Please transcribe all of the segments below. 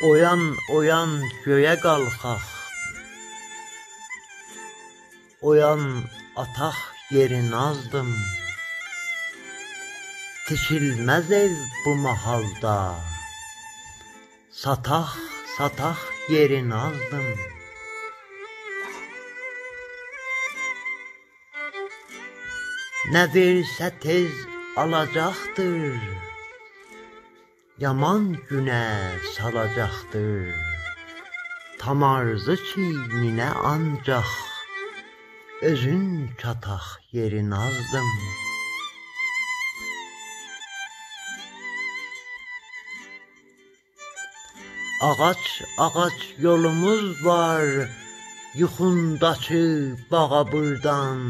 Oyan oyan göğe qalxaq, oyan ataq yerin azdım. Tikilməz ev bu mahalda, sataq sataq yerin azdım. Nə versə tez alacaqdır, yaman günə salacaqdır. Tam arzı çiyninə ancaq, özün çataq yerin azdım. Ağac ağac yolumuz var, yuxundaçı bağa burdan.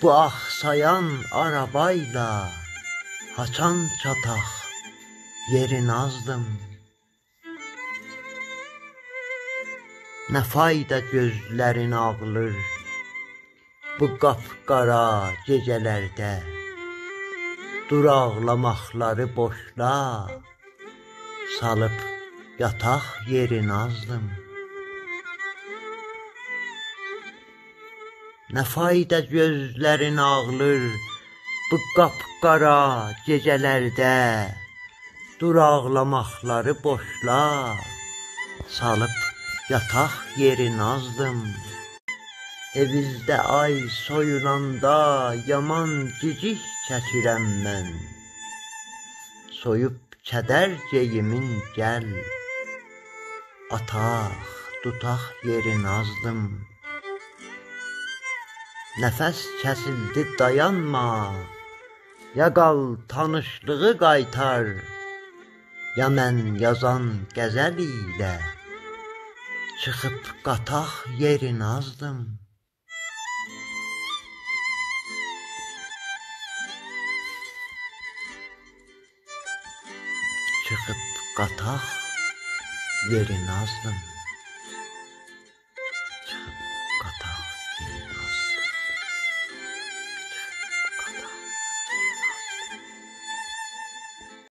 Bu axsayan arabayla, haçan çataq yerin azdım. Nə fayda gözlərin ağlır, bu qapqara gecələrdə. Dur ağlamaqları boşla, salıb yataq yerin azdım. Nə fayda gözlərin ağlır, bu qapqara gecələrdə. Dur ağlamaqları boşla, salıb yataq yerin azdım. Evizdə ay soyulanda, yaman gicik çəkirəm mən. Soyub kədər geyimin gəl, ataq tutaq yerin azdım. Nəfəs kəsildi dayanma, ya qal tanışlığı qaytar. Ya mən yazan qəzəl ilə, çıxıb qataq yerin azdım. Çıxıb qataq yerin azdım.